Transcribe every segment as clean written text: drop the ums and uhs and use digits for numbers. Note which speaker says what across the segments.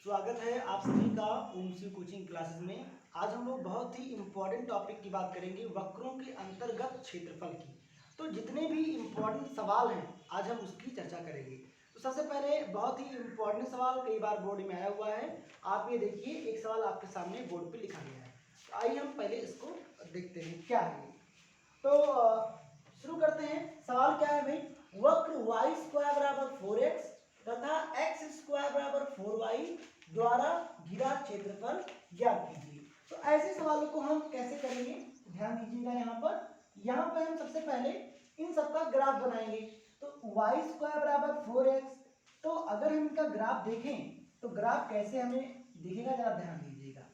Speaker 1: स्वागत है आप सभी का ओमसी कोचिंग क्लासेस में। आज हम लोग बहुत ही इम्पोर्टेंट टॉपिक की बात करेंगे, वक्रों के अंतर्गत क्षेत्रफल की। तो जितने भी इम्पोर्टेंट सवाल हैं आज हम उसकी चर्चा करेंगे। तो सबसे पहले बहुत ही इम्पोर्टेंट सवाल कई बार बोर्ड में आया हुआ है, आप ये देखिए एक सवाल आपके सामने बोर्ड पे लिखा गया है। तो आइए हम पहले इसको देखते हैं क्या है। तो शुरू करते हैं। सवाल क्या है भाई, वक्र y स्क्वायर बराबर 4x तथा x स्क्वायर बराबर 4y द्वारा घिरा क्षेत्रफल ज्ञात कीजिए। तो ऐसे सवालों को हम कैसे करेंगे, ध्यान दीजिएगा। यहाँ पर हम सबसे पहले इन सबका ग्राफ बनाएंगे। तो y स्क्वायर बराबर 4x, तो अगर हम इनका ग्राफ देखें तो ग्राफ कैसे हमें दिखेगा, जरा ध्यान दीजिएगा।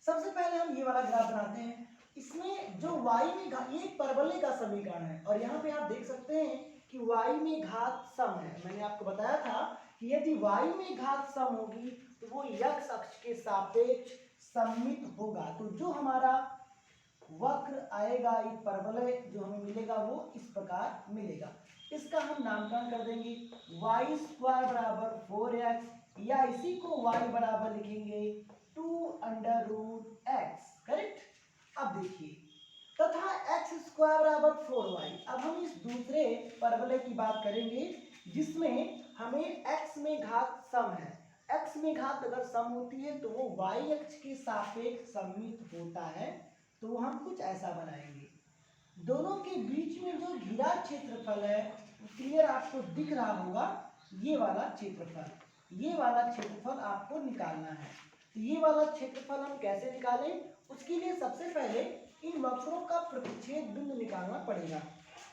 Speaker 1: सबसे पहले हम ये वाला ग्राफ बनाते हैं। इसमें जो y में ये परवलय का समीकरण है और यहाँ पे आप देख सकते हैं कि y में घात सम है। मैंने आपको बताया था कि यदि y में घात सम होगी तो वो x अक्ष के सापेक्ष सममित होगा। तो जो हमारा वक्र आएगा, ये परवलय जो हमें मिलेगा वो इस प्रकार मिलेगा। इसका हम नामकरण कर देंगे y स्क्वायर बराबर 4x, या इसी को y बराबर लिखेंगे 2√x। करेक्ट। अब देखिए, तथा x स्क्वायर बराबर 4y। अब हम इस दूसरे परवलय की बात करेंगे जिसमें हमें x में घात सम है। x में घात अगर सम होती है तो वो y अक्ष के सापेक्ष सममित होता है। तो हम कुछ ऐसा बनाएंगे। दोनों के बीच में जो घिरा क्षेत्रफल है क्लियर आपको दिख रहा होगा, ये वाला क्षेत्रफल आपको निकालना है। तो ये वाला क्षेत्रफल हम कैसे निकालें, उसके लिए सबसे पहले इन वक्रों का प्रतिच्छेद बिंदु निकालना पड़ेगा।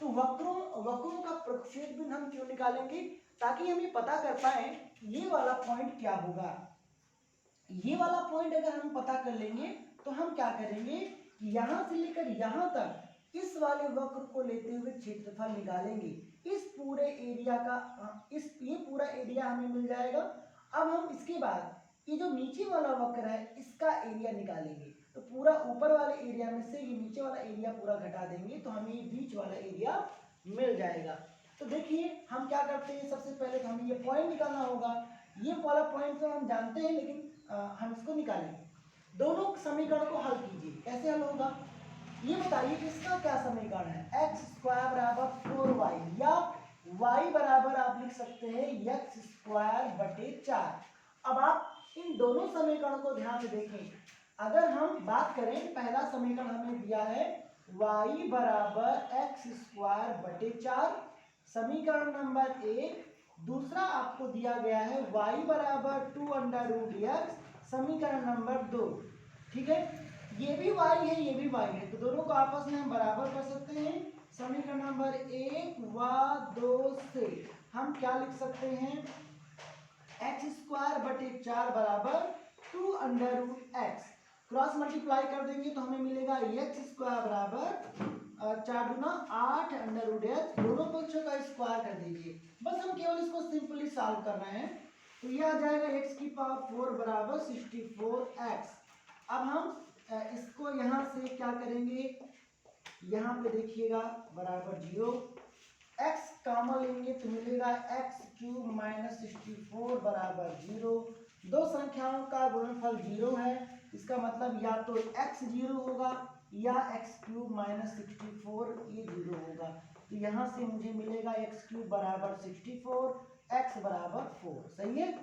Speaker 1: तो वक्रों का प्रतिच्छेद बिंदु हम क्यों निकालेंगे, ताकि हमें पता कर पाए ये वाला पॉइंट क्या होगा। ये वाला पॉइंट अगर हम पता कर लेंगे तो हम क्या करेंगे कि यहां से लेकर यहां तक इस वाले वक्र को लेते हुए क्षेत्रफल निकालेंगे। इस पूरे एरिया का ये पूरा एरिया हमें मिल जाएगा। अब हम इसके बाद ये जो नीचे वाला वक्र है इसका एरिया निकालेंगे। तो पूरा ऊपर वाले एरिया में से ये नीचे वाला एरिया पूरा घटा देंगे तो हमें ये बीच वाला एरिया मिल जाएगा। तो देखिए हम क्या करते हैं, सबसे पहले तो हमें ये पॉइंट निकालना होगा। ये वाला पॉइंट तो हम जानते हैं, लेकिन हम इसको निकालेंगे। दोनों समीकरण को हल कीजिए। कैसे हल होगा ये बताइए। इसका क्या समीकरण है, x स्क्वायर बराबर 4y, या y बराबर आप लिख सकते हैं x स्क्वायर बटे 4। अब आप इन दोनों समीकरण को ध्यान से देखें। अगर हम बात करें, पहला समीकरण हमें दिया है y बराबर x स्क्वायर बटे 4, समीकरण नंबर 1। दूसरा आपको दिया गया है y बराबर 2√x, समीकरण नंबर 2। ठीक है, ये भी y है ये भी y है, तो दोनों को आपस में हम बराबर कर सकते हैं। समीकरण नंबर 1 व 2 से हम क्या लिख सकते हैं, x स्क्वायर बटे 4 बराबर 2√x। क्रॉस मल्टीप्लाई कर देंगे तो हमें मिलेगा x स्क्वायर बराबर 4 दूना 8√x। दोनों पक्षों का स्क्वायर कर दीजिए। बस हम केवल इसको सिंपली सॉल्व कर रहे हैं। तो यह आ जाएगा x की पावर 4 बराबर 64x। अब हम इसको यहाँ से क्या करेंगे, यहाँ पे देखिएगा बराबर 0, x कॉमन लेंगे तो मिलेगा x³ माइनस 64 बराबर 0। दो संख्याओं का गुणनफल 0 है, इसका मतलब या तो x 0 होगा या x³ माइनस 64 ये 0 होगा। तो यहाँ से मुझे मिलेगा x³ बराबर 64, x बराबर 4। सही है,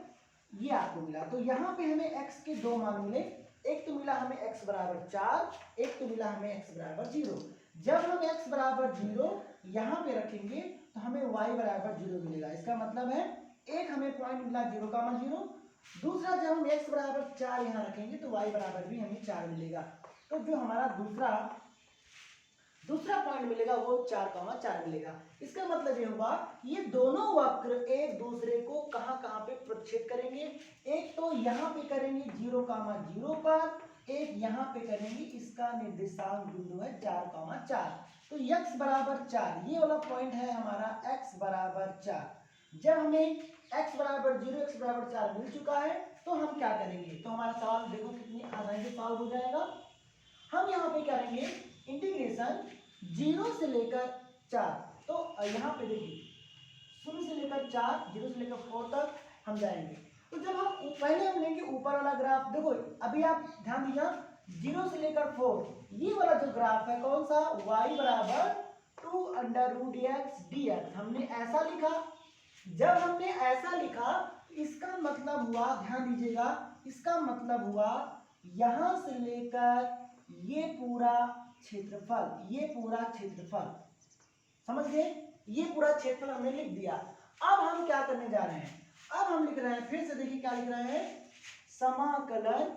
Speaker 1: ये आपको मिला। तो यहाँ पे हमें x के दो मान मिले, एक तो मिला हमें x बराबर 4, एक तो मिला हमें x बराबर 0। जब हम x बराबर 0 यहाँ पे रखेंगे तो हमें y बराबर 0 मिलेगा। इसका मतलब है एक हमें पॉइंट मिला 0,0। दूसरा जब हम x बराबर 4 यहाँ रखेंगे तो y बराबर भी हमें 4 मिलेगा। तो जो हमारा दूसरा पॉइंट मिलेगा वो 4,4 मिलेगा। इसका मतलब ये हुआ ये दोनों वक्र एक दूसरे को कहाँ कहाँ पे प्रतिच्छेद करेंगे। एक तो यहाँ पे करेंगे 0,0 पर, एक यहाँ पे करेंगे, इसका निर्देशांक बिंदु है 4,4। तो x बराबर 4 ये वाला पॉइंट है हमारा x बराबर 4। जब हमें x बराबर 0 x बराबर 4 मिल चुका है तो हम क्या करेंगे, तो हमारा सवाल देखो कितनी आसानी से सॉल्व हो जाएगा। हम यहाँ पे करेंगे इंटीग्रेशन 0 से लेकर 4। तो यहाँ पे देखिए 0 से लेकर 4, 0 से लेकर 4 तक हम जाएंगे। तो जब हम पहले हम लेंगे ऊपर वाला ग्राफ, देखो अभी आप ध्यान दीजिए 0 से लेकर 4 ये वाला जो ग्राफ है कौन सा, y बराबर 2√x dx हमने ऐसा लिखा। जब हमने ऐसा लिखा इसका मतलब हुआ, ध्यान दीजिएगा, इसका मतलब हुआ यहां से लेकर ये पूरा क्षेत्रफल, ये पूरा क्षेत्रफल, समझ गए, ये पूरा क्षेत्रफल हमने लिख दिया। अब हम क्या करने जा रहे हैं, अब हम लिख रहे हैं, फिर से देखिए क्या लिख रहे हैं, समाकलन,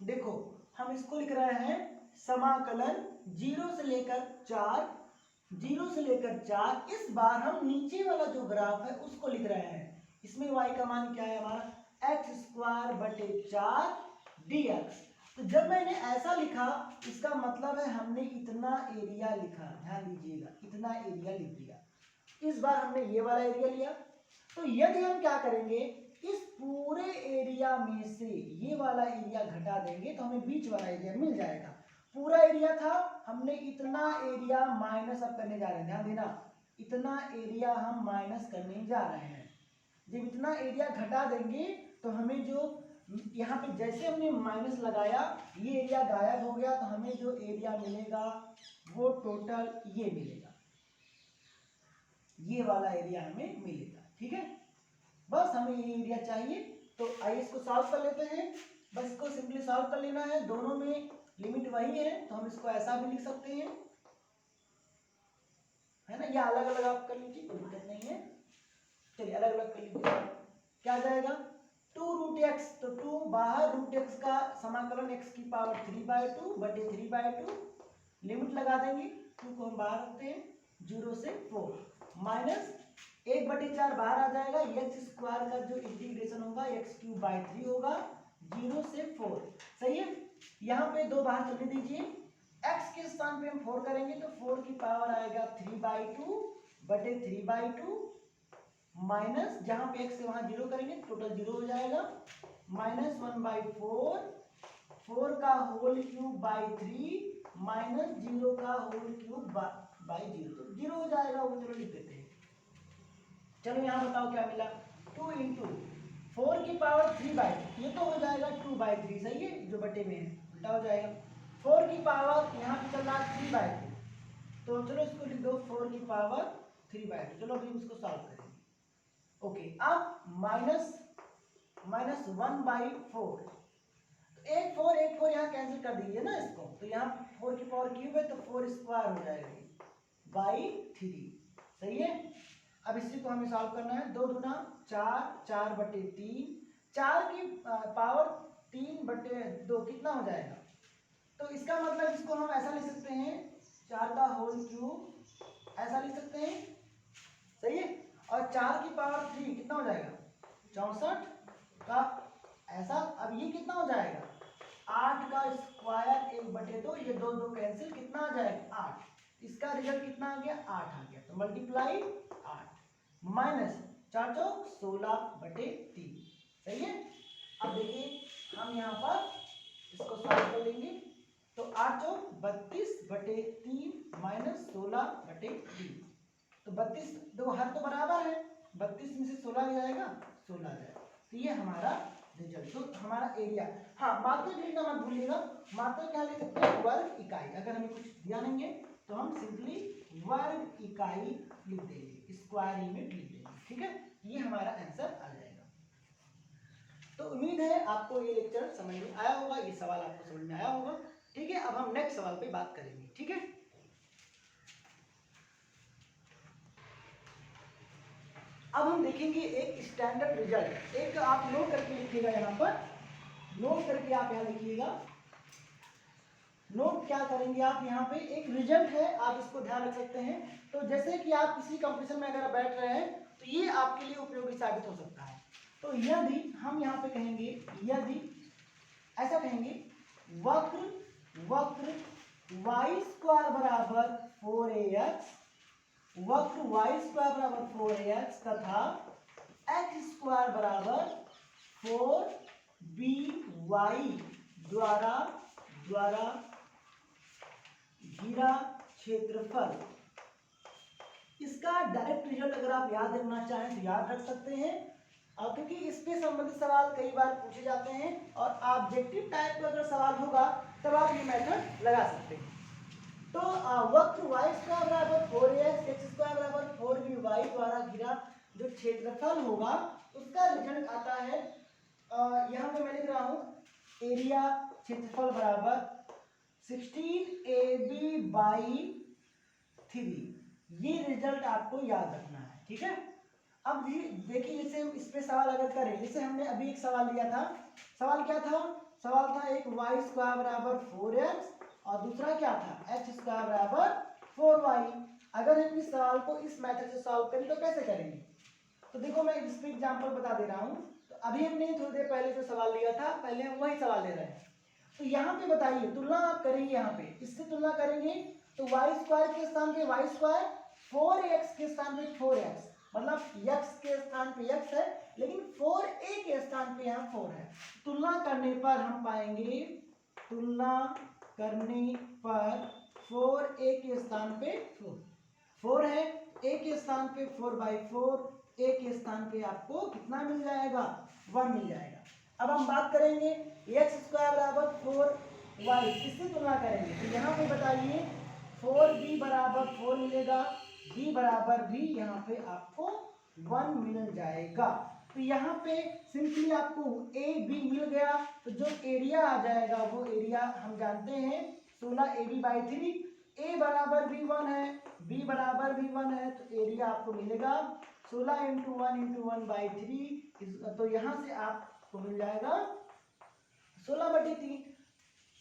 Speaker 1: देखो हम इसको लिख रहे हैं समाकलन 0 से लेकर 4, 0 से लेकर 4। इस बार हम नीचे वाला जो ग्राफ है उसको लिख रहे हैं। इसमें y का मान क्या है हमारा, x²/4 dx। तो जब मैंने ऐसा लिखा इसका मतलब है हमने इतना एरिया लिखा, ध्यान दीजिएगा इतना एरिया लिख दिया। इस बार हमने ये वाला एरिया लिया। तो यदि हम क्या करेंगे, इस पूरे एरिया में से ये वाला एरिया घटा देंगे तो हमें बीच वाला एरिया मिल जाएगा। पूरा एरिया था, हमने इतना एरिया माइनस अब करने जा रहे हैं, ध्यान देना, इतना एरिया हम माइनस करने जा रहे हैं। जब इतना एरिया घटा देंगे तो हमें जो यहाँ पे जैसे हमने माइनस लगाया ये एरिया गायब हो गया, तो हमें जो एरिया मिलेगा वो टोटल ये मिलेगा, ये वाला एरिया हमें मिलेगा। ठीक है, बस हमें ये एरिया चाहिए। तो आइए इसको सॉल्व कर लेते हैं। बस इसको सिंपली सॉल्व कर लेना है, दोनों में लिमिट वही है तो हम इसको ऐसा भी लिख सकते हैं, है ना, या अलग अलग आप कर लीजिए, कोई दिक्कत नहीं है। चलिए अलग अलग कर लीजिए, क्या आ जाएगा 2√x, तो 2 बाहर √x का समाकलन x⁴ बटे 3/2, लिमिट लगा देंगे, 2 को हम बाहर रखते हैं 0 से 4, माइनस 1/4 बाहर आ जाएगा, x² का जो इंटीग्रेशन होगा x³/3 होगा 0 से 4, सही है। यहाँ पे 2 बाहर चलने दीजिए, x के स्थान पे हम 4 करेंगे तो 4 की पावर आएगा 3/2 बटे 3/2, माइनस जहां पे x से वहां 0 करेंगे टोटल 0 हो जाएगा, माइनस 1/4, 4 का होल क्यूब बाई 3 माइनस 0 का होल क्यूब बाई 0, तो 0 हो जाएगा, वो चलो लिख देते हैं। चलो यहाँ बताओ क्या मिला, 2 × 4 की पावर 3/2, ये तो हो जाएगा 2/3, सही है, जो बटे में है उल्टा हो जाएगा। 4 की पावर यहाँ पे चल रहा है 3/2, तो चलो इसको लिख दो 4 की पावर 3/2। चलो अभी इसको सॉल्व करेंगे। ओके, अब माइनस 1/4, एक 4 यहाँ कैंसिल कर दीजिए ना इसको, तो यहाँ 4 की पावर क्यूब है तो 4² हो जाएगा बाई 3, सही है। अब इसी को हमें सॉल्व करना है, 2 दूना 4, 4/3, 4 की पावर 3/2 कितना हो जाएगा, तो इसका मतलब इसको हम ऐसा लिख सकते हैं 4 का होल क्यूब, ऐसा लिख सकते हैं, सही है। और 4 की पावर 3 कितना हो जाएगा 64 का, ऐसा। अब ये कितना हो जाएगा 8 का स्क्वायर 1/2, ये 2 2 कैंसिल, कितना आ जाएगा 8, इसका रिजल्ट कितना आ गया 8 आ गया, तो मल्टीप्लाई 8 माइनस 4 चौक 16/3, सही है। अब देखिए हम यहाँ पर इसको सॉल्व कर लेंगे, तो 8 चौक 32/3 माइनस 16/3, तो 32, दो हर तो बराबर है, 32 में से 16 जाएगा 16 जाएगा, तो ये हमारा रिजल्ट, तो हमारा एरिया। हाँ, मात्रक लिखना मत भूलिएगा, मात्रक क्या लिख सकते हैं, वर्ग इकाई। अगर हमें कुछ दिया नहीं है तो हम सिंपली वर्ग इकाई लिख देंगे, स्क्वायर यूनिट लिख देंगे, ठीक है, ये हमारा आंसर आ जाएगा। तो उम्मीद है आपको ये लेक्चर समझ में आया होगा, ये सवाल आपको समझ में आया होगा, ठीक है। अब हम नेक्स्ट सवाल पे बात करेंगे, ठीक है। अब हम देखेंगे एक स्टैंडर्ड रिजल्ट, एक आप नोट करके लिखिएगा, यहाँ पर नोट करके आप यहाँ लिखिएगा, नोट क्या करेंगे आप, यहाँ पे एक रिजल्ट है, आप इसको ध्यान रख सकते हैं। तो जैसे कि आप किसी कंपटीशन में अगर बैठ रहे हैं तो ये आपके लिए उपयोगी साबित हो सकता है। तो यदि हम यहाँ पे कहेंगे, यदि ऐसा कहेंगे, वक्र y² बराबर 4ax, वक्र y² बराबर 4ax तथा x² बराबर 4by द्वारा घिरा क्षेत्रफल, इसका डायरेक्ट रिजल्ट अगर आप याद रखना चाहें तो याद रख सकते हैं। और क्योंकि इसके संबंधित सवाल कई बार पूछे जाते हैं और ऑब्जेक्टिव टाइप का अगर सवाल होगा तब आप ये मेथड लगा सकते हैं। तो वक्र y स्क्वायर बराबर 4x x स्क्वायर बराबर 4by द्वारा घिरा जो क्षेत्रफल होगा उसका रिजल्ट आता है, यहाँ पे मैं लिख रहा हूँ एरिया क्षेत्रफल बराबर 16ab/3। ये रिजल्ट आपको याद रखना है, ठीक है। अब देखिए जैसे हम इस पे सवाल अगर करें, जैसे हमने अभी एक सवाल लिया था, सवाल क्या था, सवाल था एक y स्क्वायर बराबर 4x और दूसरा क्या था x स्क्वायर बराबर 4y। अगर हम इस सवाल को इस मेथड से सॉल्व करें तो कैसे करेंगे, तो देखो मैं इस पे एग्जांपल बता दे रहा हूँ। तो अभी हमने थोड़ी देर पहले जो सवाल लिया था, पहले हम वही सवाल ले रहे हैं। तो यहाँ पे बताइए तुलना आप करेंगे, यहाँ पे इससे तुलना करेंगे तो y स्क्वायर के स्थान पे y स्क्वायर, 4x के स्थान पे 4x, मतलब x के स्थान पे x है लेकिन 4a के स्थान पे यहाँ 4 है। तुलना करने पर हम पाएंगे, तुलना करने पर 4a के स्थान पे 4 है, a के स्थान पे 4/4, a के स्थान पे आपको कितना मिल जाएगा 1 मिल जाएगा। अब हम बात करेंगे x स्क्वायर बराबर 4y, इससे तुलना करेंगे तो यहाँ पे बताइए 4b बराबर 4 मिलेगा, b बराबर भी यहाँ पे आपको 1 मिल जाएगा। तो यहाँ पे सिंपली आपको a b मिल गया, तो जो एरिया आ जाएगा वो एरिया हम जानते हैं 16ab/3। a बराबर भी 1 है, b बराबर भी 1 है, तो एरिया आपको मिलेगा 16 × 1 × 1/3। तो यहाँ से आपको मिल जाएगा 16/3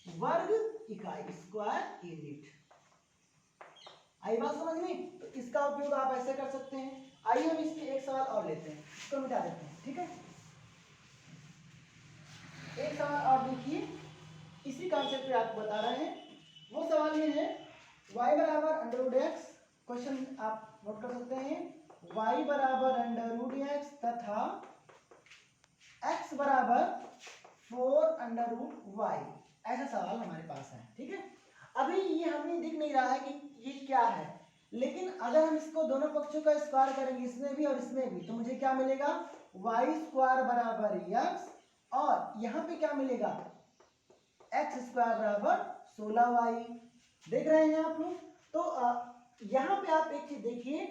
Speaker 1: वर्ग इकाई स्क्वायर यूनिट। आई बात समझ में? तो इसका उपयोग आप ऐसे कर सकते हैं। आइए हम इसमें एक सवाल और लेते हैं, इसको मिटा देते हैं, ठीक है। एक सवाल और देखिए, इसी कॉन्सेप्ट पे आपको बता रहे हैं। वो सवाल ये है y बराबर √x, क्वेश्चन आप नोट कर सकते हैं, y बराबर √x तथा x बराबर 4√y, ऐसा सवाल हमारे पास है, ठीक है। अभी ये हमें दिख नहीं रहा है कि ये क्या है, लेकिन अगर हम इसको दोनों पक्षों का स्क्वायर करेंगे, इसमें भी और इसमें भी, तो मुझे क्या मिलेगा y स्क्वायर बराबर x, और यहाँ पे क्या मिलेगा x स्क्वायर बराबर 16y। देख रहे हैं आप लोग? तो यहाँ पे आप एक चीज देखिए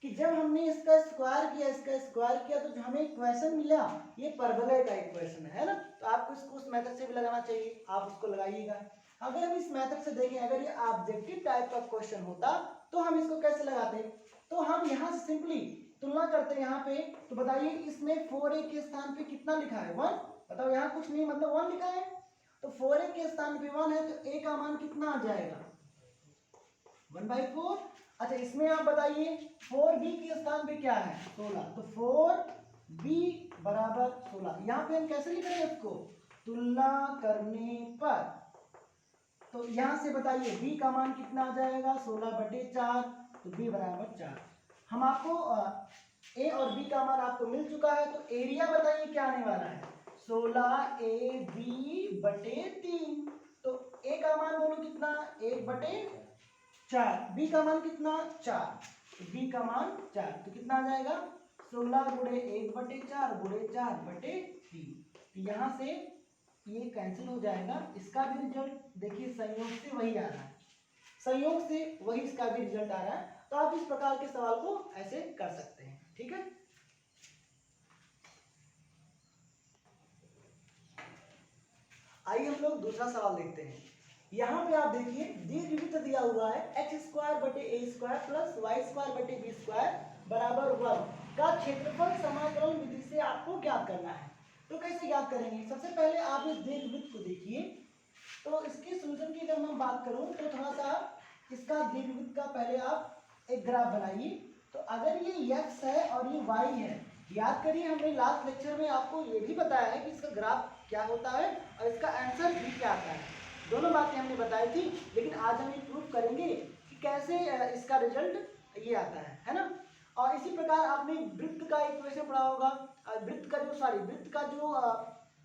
Speaker 1: कि जब हमने इसका स्क्वायर किया, इसका स्क्वायर किया, तो जो हमें इक्वेशन मिला ये परवलय का इक्वेशन है ना। तो आपको इसको उस मेथड से भी लगाना चाहिए, आप उसको लगाइएगा। अगर हम इस मेथड से देखें, अगर ये ऑब्जेक्टिव टाइप का क्वेश्चन होता तो हम इसको कैसे लगाते, तो हम यहाँ से सिंपली तुलना करते हैं यहाँ पे। तो बताइए इसमें 4a के स्थान पे कितना लिखा है 1, बताओ यहाँ कुछ नहीं मतलब 1 लिखा है, तो 4a के स्थान पे 1 है, तो a का मान कितना आ जाएगा 1/4। अच्छा इसमें आप बताइए 4b के स्थान पे क्या है 16, तो 4b बराबर 16। यहाँ पे हम कैसे लिख रहे हैं इसको, तुलना करने पर, तो यहाँ से बताइए b का मान कितना आ जाएगा 16/4, तो b बराबर 4। हम आपको a और b का मान आपको मिल चुका है, तो एरिया बताइए क्या आने वाला है 16ab/3। तो a का मान बोलो कितना 1/4, b का मान कितना 4, तो b का मान 4, तो कितना आ जाएगा 16 × 1/4 × 4/3। तो यहाँ से ये कैंसिल हो जाएगा। इसका भी रिजल्ट देखिए संयोग से वही आ रहा है, संयोग से वही इसका भी रिजल्ट आ रहा है। तो आप इस प्रकार के सवाल को ऐसे कर सकते हैं, ठीक है। आइए हम लोग दूसरा सवाल देखते हैं। यहाँ पे आप देखिए दीर्घवृत्त दिया हुआ है x²/a² प्लस y²/b² बराबर 1 का क्षेत्रफल समाकलन विधि से आपको ज्ञात करना है। तो कैसे ज्ञात करेंगे, सबसे पहले आप इस दीर्घवृत्त को देखिए। तो इसकी सॉल्यूशन की अगर मैं बात करूं तो थोड़ा सा इसका दीर्घवृत्त का पहले आप एक ग्राफ बनाइए। तो अगर ये x है और ये y है, याद करिए हमने लास्ट लेक्चर में आपको ये भी बताया है कि इसका ग्राफ क्या होता है और इसका आंसर भी क्या आता है, दोनों बातें हमने बताई थी। लेकिन आज हम ये प्रूफ करेंगे कि कैसे इसका रिजल्ट ये आता है ना। और इसी प्रकार आपने वृत्त का इक्वेशन पढ़ा होगा, वृत्त का जो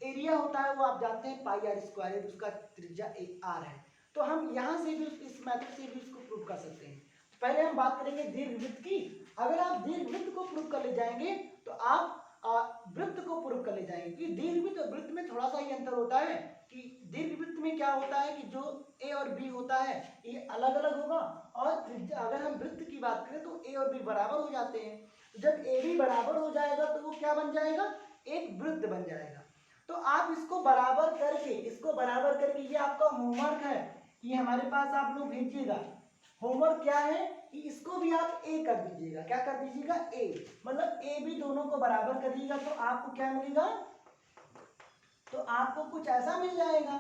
Speaker 1: एरिया होता है वो आप जानते हैं πr², उसका त्रिज्या r है। तो हम यहाँ से भी इस मेथड से भी इसको प्रूव कर सकते हैं। पहले हम बात करेंगे दीर्घवृत्त की। अगर आप दीर्घवृत्त को प्रूव कर ले जाएंगे तो आप वृत्त को पूर्व कर ले जाएंगे, क्योंकि दीर्घवृत्त और वृत्त में थोड़ा सा ही अंतर होता है कि दीर्घवृत्त में क्या होता है कि जो ए और बी होता है ये अलग अलग होगा, और अगर हम वृत्त की बात करें तो ए और बी बराबर हो जाते हैं। तो जब ए बी बराबर हो जाएगा तो वो क्या बन जाएगा, एक वृत्त बन जाएगा। तो आप इसको बराबर करके ये आपका होमवर्क है, ये हमारे पास आप लोग भेजिएगा। होमवर्क क्या है कि इसको भी आप ए कर दीजिएगा। क्या कर दीजिएगा, ए, मतलब ए बी दोनों को बराबर करिएगा तो आपको क्या मिलेगा, तो आपको कुछ ऐसा मिल जाएगा।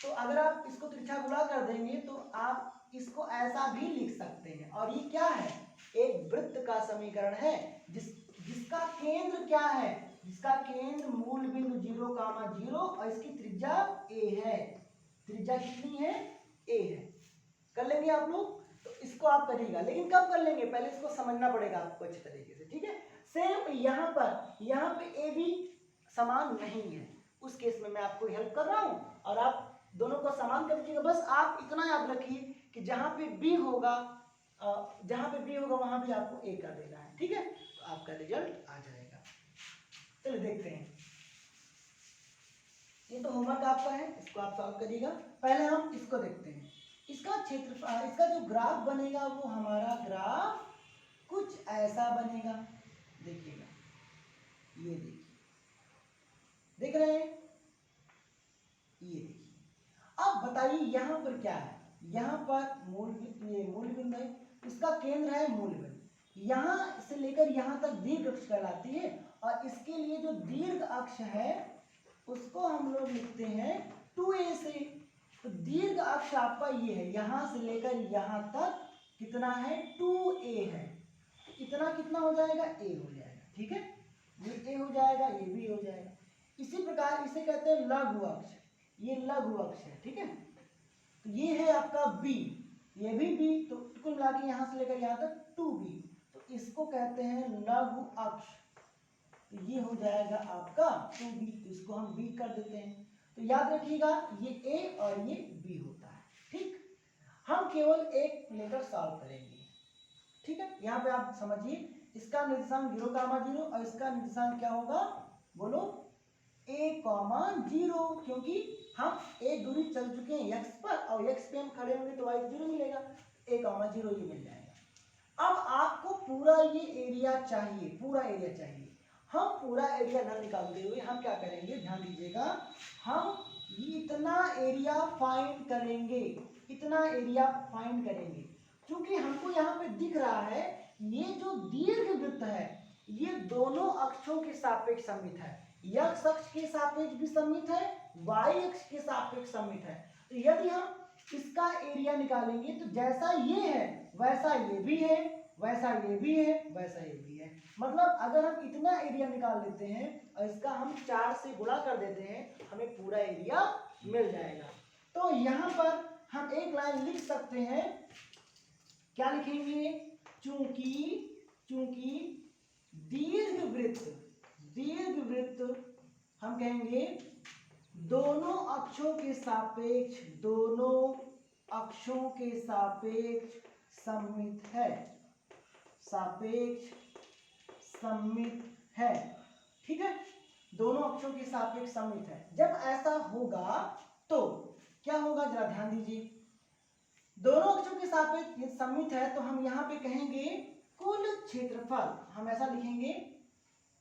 Speaker 1: तो अगर आप इसको तिरछा गुणा कर देंगे तो आप इसको ऐसा भी लिख सकते हैं। और ये क्या है, एक वृत्त का समीकरण है जिसका केंद्र क्या है, जिसका केंद्र मूल बिंदु 0, और इसकी त्रिज्या ए है। त्रिज्या कितनी है, ए है। कर लेंगे आप लोग, तो इसको आप करिएगा, लेकिन कब कर लेंगे, पहले इसको समझना पड़ेगा आपको अच्छे तरीके से, ठीक है। सेम यहाँ पे ए बी समान नहीं है, उस केस में मैं आपको हेल्प कर रहा हूँ और आप दोनों को समान कर दीजिएगा। बस आप इतना याद रखिए कि जहाँ पे बी होगा वहां भी आपको ए कर देना है, ठीक है। तो आपका रिजल्ट आ जाएगा। चलिए देखते हैं, ये तो होमवर्क आपका है, इसको आप सॉल्व करिएगा। पहले हम इसको देखते हैं, इसका क्षेत्रफल, इसका जो ग्राफ बनेगा वो हमारा ग्राफ कुछ ऐसा बनेगा। देखिएगा, ये देखिए, देख रहे हैं, ये देखिए। अब बताइए यहाँ पर क्या है, यहाँ पर मूल बिंदु है, इसका केंद्र है मूल बिंदु, यहाँ से लेकर यहाँ तक दीर्घ अक्ष कहलाती है। और इसके लिए जो दीर्घ अक्ष है उसको हम लोग लिखते हैं 2a से। तो दीर्घ अक्ष आपका ये है, यहाँ से लेकर यहाँ तक कितना है, 2a है। इतना कितना हो जाएगा, a हो जाएगा, ठीक है। ये a हो जाएगा, ये भी हो जाएगा। इसी प्रकार इसे कहते हैं लघु अक्ष, ये लघु अक्ष है, ठीक है। तो ये है आपका b, ये भी b, तो कुल मिला के यहाँ से लेकर यहाँ तक 2b, तो इसको कहते हैं लघु अक्ष। तो ये हो जाएगा आपका 2b, तो इसको हम b कर देते हैं। तो याद रखिएगा ये a और ये b होता है, ठीक। हम केवल एक लेकर सॉल्व करेंगे, ठीक है। यहाँ पे आप समझिए, इसका निर्देशांक 0, और इसका निर्देशांक क्या होगा, बोलो, a,0, क्योंकि हम एक दूरी चल चुके हैं x पर, और x पे हम खड़े होंगे तो y 0 मिलेगा, a,0 ये मिल जाएगा। अब आपको पूरा ये एरिया चाहिए, पूरा एरिया चाहिए। हम पूरा एरिया न निकालते हुए हम क्या करेंगे, ध्यान दीजिएगा, हम इतना एरिया फाइंड करेंगे, इतना एरिया फाइंड करेंगे। क्योंकि हमको यहाँ पे दिख रहा है ये जो दीर्घवृत्त है ये दोनों अक्षों के सापेक्ष सममित है, x अक्ष के सापेक्ष भी सममित है, y अक्ष के सापेक्ष सममित है। तो यदि हम इसका एरिया निकालेंगे तो जैसा ये है वैसा ये भी है, वैसा ये भी है, वैसा ये भी है। मतलब अगर हम इतना एरिया निकाल लेते हैं और इसका हम 4 से गुणा कर देते हैं, हमें पूरा एरिया मिल जाएगा। तो यहाँ पर हम एक लाइन लिख सकते हैं, क्या लिखेंगे, चूंकि दीर्घवृत्त हम कहेंगे दोनों अक्षों के सापेक्ष सममित है, ठीक है। दोनों अक्षों के सापेक्ष सममित है। जब ऐसा होगा तो क्या होगा, जरा ध्यान दीजिए। दोनों अक्षों के सापेक्ष सममित है तो हम यहाँ पे कहेंगे कुल क्षेत्रफल, हम ऐसा लिखेंगे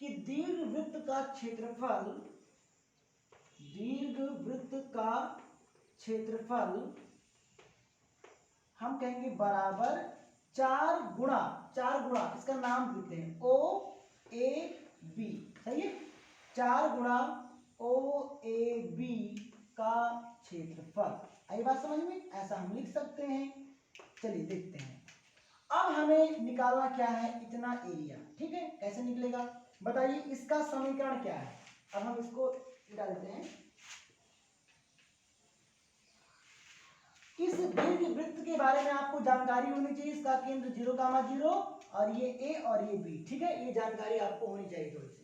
Speaker 1: कि दीर्घवृत्त का क्षेत्रफल हम कहेंगे बराबर 4 गुणा, इसका नाम देते हैं OAB, सही है, 4 गुणा OAB का क्षेत्रफल। आई बात समझ में, ऐसा हम लिख सकते हैं। चलिए देखते हैं, अब हमें निकालना क्या है, इतना एरिया, ठीक है। कैसे निकलेगा बताइए, इसका समीकरण क्या है। अब हम इसको निकाल देते हैं। इस दीर्घवृत्त के बारे में आपको जानकारी होनी चाहिए, इसका केंद्र 0, और ये a और ये b, ठीक है। ये जानकारी आपको होनी चाहिए थोड़ी सी।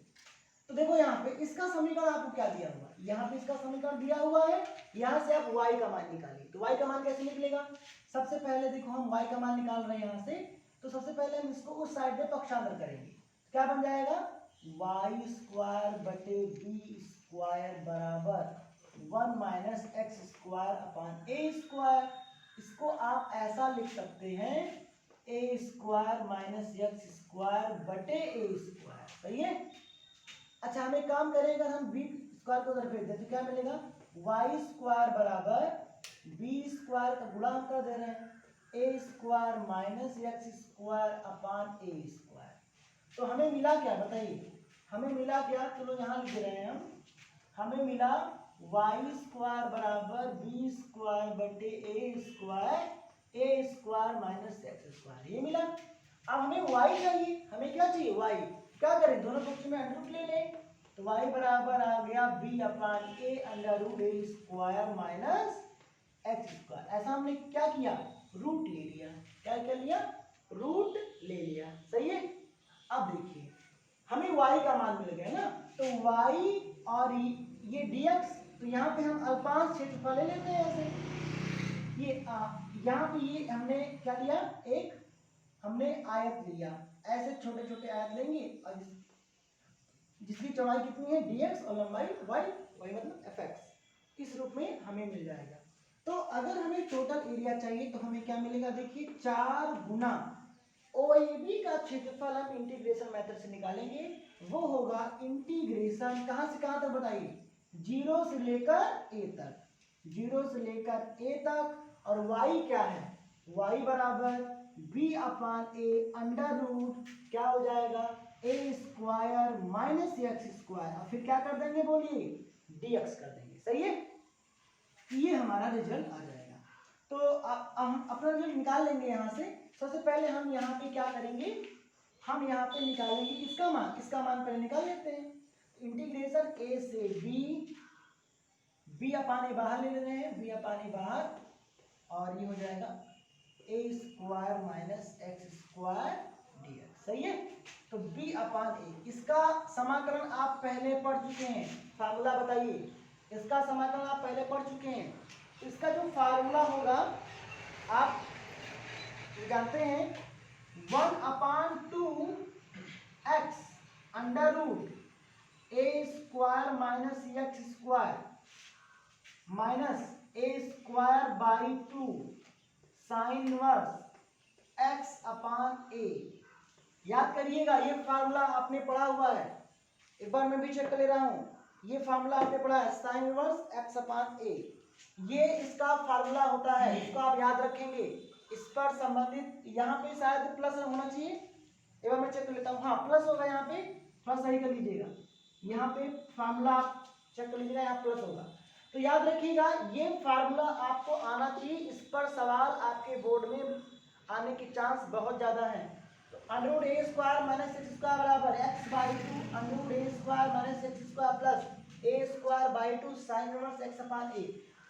Speaker 1: तो देखो यहाँ पे इसका समीकरण आपको क्या दिया हुआ है, यहाँ पे इसका समीकरण दिया हुआ है, यहाँ से आप y का मान निकालिए। तो y का मान कैसे निकलेगा, सबसे पहले देखो हम y का मान निकाल रहे हैं यहाँ से, तो सबसे पहले हम इसको उस साइड में पक्षांतर करेंगे। क्या बन जाएगा, वाई स्क्वायर बटे बी स्क्वायर बराबर 1 minus x square upon a square. इसको आप ऐसा लिख सकते हैं a square minus x square बटे ए स्क्वायर। सही है। अच्छा हम एक काम करें, अगर हम बी स्क्वायर को उधर भेज दें तो क्या मिलेगा, वाई स्क्वायर बराबर बी स्क्वायर का गुणा हम कर दे रहे हैं a square minus x square upon a square. तो हमें मिला क्या बताइए, हमें मिला क्या, चलो यहाँ लिख रहे हैं हम, हमें मिला वाई स्क्वायर बराबर बी स्क्वायर बटे ए स्क्वायर माइनस एक्स स्क्वायर, ये मिला। अब हमें वाई चाहिए, हमें क्या चाहिए वाई, क्या करें दोनों पक्ष में अंडर रूट ले लें, तो वाई बराबर आ गया B upon A under root a square minus x square. ऐसा हमने क्या किया, रूट ले लिया, क्या क्या लिया, रूट ले लिया। सही है। अब देखिए हमें y का मान मिल गया ना, तो y और ये dx, तो यहाँ पे हम अल्पांश क्षेत्रफल ले लेते हैं ऐसे। ये यहाँ पे ये हमने क्या लिया, एक हमने आयत लिया, ऐसे छोटे छोटे आयत लेंगे और जिसकी चौड़ाई कितनी है dx और लंबाई y मतलब fx, इस रूप में हमें मिल जाएगा। तो अगर हमें टोटल एरिया चाहिए तो हमें क्या मिलेगा, देखिए 4 गुना OAB का क्षेत्रफल हम इंटीग्रेशन मेथड से निकालेंगे, वो होगा इंटीग्रेशन कहां से कहां तक बताइए, 0 से लेकर a तक, 0 से लेकर a तक, और y क्या है, y बराबर b upon a under root क्या हो जाएगा a square minus x square, और फिर क्या कर देंगे बोलिए, dx कर देंगे। सही है। ये हमारा रिजल्ट आ जाएगा। तो हम अपना रिजल्ट निकाल लेंगे यहाँ से। सबसे पहले हम यहाँ पे क्या करेंगे, हम यहाँ पे निकालेंगे इसका मान पहले निकाल लेते हैं। इंटीग्रेशन a से b अपान ए बाहर ले रहे हैं, b अपान ए बाहर, और ये हो जाएगा a square minus x square dx। सही है। तो b अपान ए, इसका समाकलन आप पहले पढ़ चुके हैं, फार्मूला बताइए, इसका समाकलन आप पहले पढ़ चुके हैं। इसका जो फार्मूला होगा आप जानते हैं, 1/2 x under root a square minus x square minus a square by 2 sine inverse x upon a. याद करिएगा ये फार्मूला आपने पढ़ा हुआ है, एक बार मैं भी चेक कर ले रहा हूं, ये फार्मूला आपने पढ़ा है sign inverse x upon a, ये इसका फार्मूला होता है, इसको आप याद रखेंगे। इस पर संबंधित यहाँ पे शायद प्लस होना चाहिए, एक बार मैं चेक कर लेता हूँ, हाँ प्लस होगा यहाँ पे, थोड़ा सही कर लीजिएगा, यहाँ पे फार्मूला आप चेक कर लीजिएगा, यहाँ प्लस होगा। तो याद रखिएगा ये फार्मूला आपको आना चाहिए, इस पर सवाल आपके बोर्ड में आने के चांस बहुत ज़्यादा है। तो under root a square minus x square बराबर x by 2 under root a square minus x square plus a square by 2 sine inverse x upon a.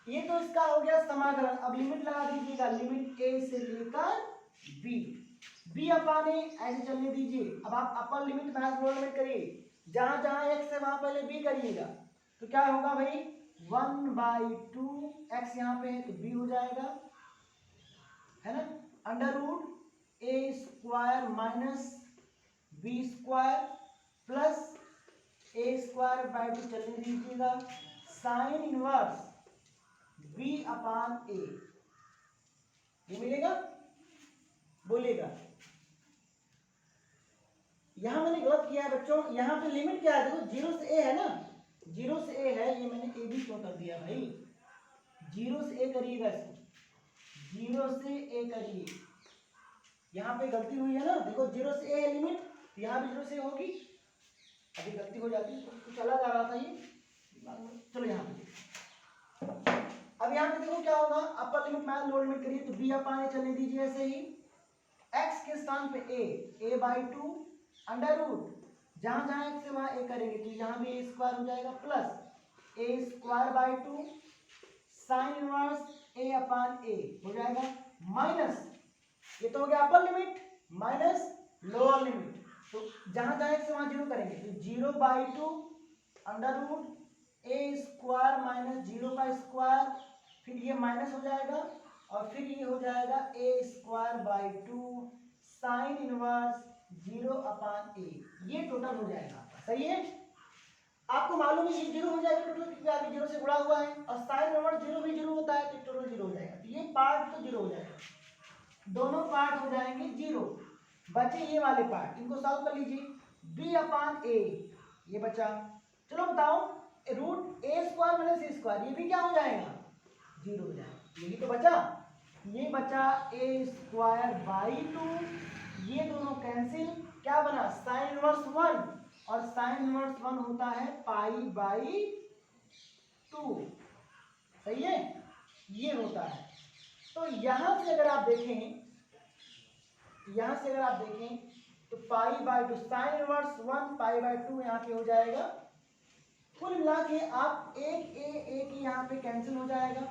Speaker 1: ये तो इसका हो गया समाकलन। अब लिमिट लगा दीजिएगा, लिमिट a से लेकर b अपान ए ऐसे चलने दीजिए। अब आप अपर लिमिट माइनस लोअर लिमिट करिए, जहां जहां x है वहां पहले b करिएगा, तो क्या होगा भाई 1/2 x यहाँ पे है तो b हो जाएगा, है ना, under root a square minus b square plus a square by 2 चलने दीजिएगा, sine inverse b upon a, ये मिलेगा, बोलिएगा। यहां मैंने गलत किया है बच्चों, यहां पे लिमिट क्या है, देखो 0 से a है ना, 0 से a है, ये मैंने a भी क्यों कर दिया भाई, 0 से a करिएगा, इसको 0 से a करिए, यहाँ पे गलती हुई है ना, देखो 0 से a है लिमिट, तो यहाँ भी 0 से होगी, अभी गलती हो जाती है तो चला जा रहा था ये, चलो यहाँ पे अब यहाँ पे देखो क्या होगा, अपर लिमिट माइनस लोअर लिमिट करिए, तो b अपान ए चलने दीजिए ऐसे ही, x के स्थान पे a बाई 2 अंडर रूट जहां जहां x है वहां a करेंगे तो यहाँ भी a स्क्वायर हो जाएगा plus a square by 2 sine inverse a अपान ए हो जाएगा, माइनस ये तो हो गया अपर लिमिट माइनस लोअर लिमिट, तो जहां जहां x है वहां 0 करेंगे, तो 0/2 under root a square minus 0 का स्क्वायर, फिर ये माइनस हो जाएगा और फिर ये हो जाएगा a square by 2 sine inverse 0 upon a, ये टोटल हो जाएगा आपका। सही है। आपको मालूम है ये जीरो हो जाएगा टोटल, क्योंकि आगे जीरो से गुणा हुआ है, और साइन इनवर्स जीरो भी जीरो होता है, तो टोटल जीरो हो जाएगा। तो ये पार्ट तो जीरो हो जाएगा, दोनों पार्ट हो जाएंगे जीरो। बचे ये वाले पार्ट, इनको सॉल्व कर लीजिए। बी अपान ए ये बचा। चलो बताओ, root a square minus a square ये भी क्या हो जाएगा, जीरो हो जाएगा। यही तो बचा, ये बचा ए स्क्वायर बाई 2, ये दोनों कैंसिल, क्या बना साइन इनवर्स 1, और साइन इनवर्स 1 होता है पाई बाई 2, सही है, ये होता है। तो यहां से अगर आप देखें, यहां से अगर आप देखें तो pi by 2 sine inverse 1 pi by 2 यहाँ पे हो जाएगा। कुल मिला के आप एक ए यहाँ पे कैंसिल हो जाएगा,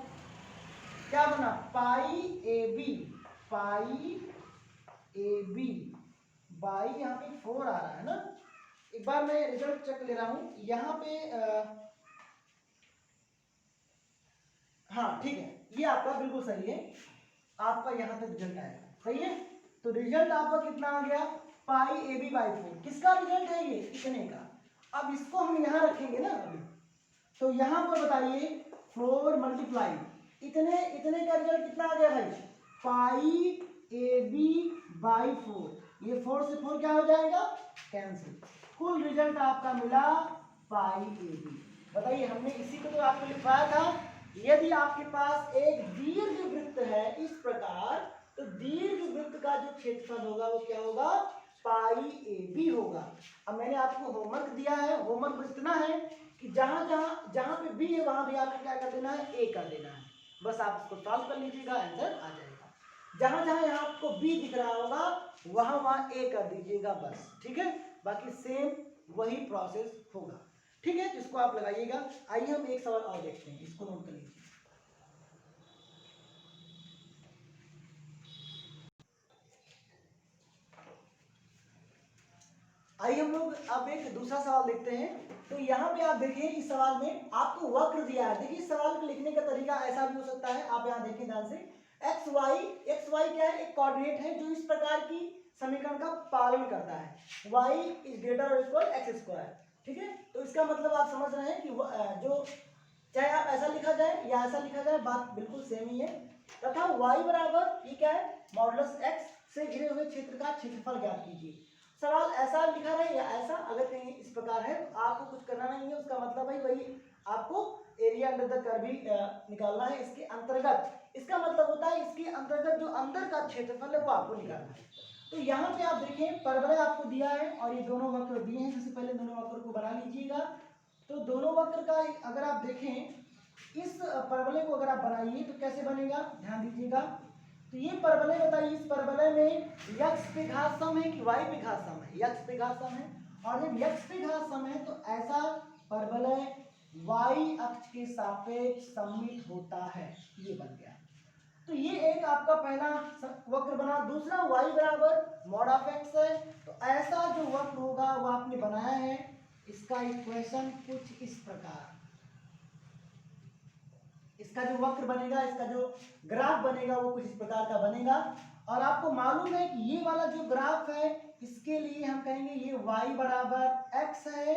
Speaker 1: क्या बना pi a b, pi a b by यहाँ पे 4 आ रहा है ना। एक बार मैं रिजल्ट चेक ले रहा हूं यहाँ पे हाँ ठीक है, ये आपका बिल्कुल सही है, आपका यहाँ तक रिजल्ट आएगा, सही है। तो रिजल्ट आपका कितना आ गया, पाई ए बी बाई 4। किसका रिजल्ट है ये, इतने का। अब इसको हम यहाँ रखेंगे ना अभी, तो यहाँ पर बताइए 4 मल्टीप्लाई इतने, इतने का रिजल्ट कितना आ गया भाई, पाई ए बी बाई 4। ये 4 से 4 क्या हो जाएगा, कैंसिल। कुल रिजल्ट आपका मिला पाई ए बी। बताइए, हमने इसी को तो आपको लिखवाया था। यदि आपके पास एक दीर्घ वृत्त है इस प्रकार, तो दीर्घ वृत्त का जो क्षेत्रफल होगा वो क्या होगा, पाई ए बी होगा। अब मैंने आपको होमवर्क दिया है, होमवर्क इतना है कि जहां जहां जहां पे बी है वहां भी आपको क्या कर देना है, ए कर देना है। बस आप इसको सॉल्व कर लीजिएगा, आंसर आ जाएगा। जहां जहां यहाँ आपको बी दिख रहा होगा वहां वहां ए कर दीजिएगा बस, ठीक है। बाकी सेम वही प्रोसेस होगा, ठीक है। जिसको आप लगाइएगा। आइए हम एक सवाल और देखते हैं, इसको नोट कर लीजिए। आइए हम लोग अब एक दूसरा सवाल देखते हैं। तो यहाँ पे आप देखिए, इस सवाल में आपको वक्र दिया है। देखिए, इस सवाल को लिखने का तरीका ऐसा भी हो सकता है, आप यहाँ देखिए ध्यान से। एक्स वाई क्या है, एक कोऑर्डिनेट है जो इस प्रकार की समीकरण का पालन करता है, y इज ग्रेटर और इक्वल एक्स स्क्वायर, ठीक है। तो इसका मतलब आप समझ रहे हैं कि जो चाहे आप ऐसा लिखा जाए या ऐसा लिखा जाए, बात बिल्कुल सेम ही है। तथा y बराबर ये क्या है, मॉडुलस x से घिरे हुए क्षेत्र का क्षेत्रफल ज्ञात कीजिए। सवाल ऐसा लिखा रहे या ऐसा, अगर कहीं इस प्रकार है तो आपको कुछ करना नहीं है। उसका मतलब भाई वही आपको एरिया अंडर द कर्व भी निकालना है इसके अंतर्गत। इसका मतलब होता है इसके अंतर्गत जो अंदर का क्षेत्रफल है वो आपको निकालना है। तो यहाँ पे आप देखें, परवलय आपको दिया है और ये दोनों वक्र दिए हैं। सबसे पहले दोनों वक्र को बना लीजिएगा। तो दोनों वक्र का अगर आप देखें, इस परवलय को अगर आप बनाइए तो कैसे बनेगा, ध्यान दीजिएगा। तो ये परवलय बताइए, इस परवलय में x पे घात सम है कि y पे घात सम है, x पे घात सम है। और जब x पे घात सम है तो ऐसा परवलय y अक्ष के सापेक्ष सममित होता है, ये बन गया। तो ये एक आपका पहला वक्र बना। दूसरा y बराबर मॉड ऑफ x है, तो ऐसा जो वक्र होगा वो आपने बनाया है। इसका इक्वेशन कुछ इस प्रकार, इसका जो वक्र बनेगा, इसका जो ग्राफ बनेगा वो कुछ इस प्रकार का बनेगा। और आपको मालूम है कि ये वाला जो ग्राफ है इसके लिए हम कहेंगे ये y बराबर x है,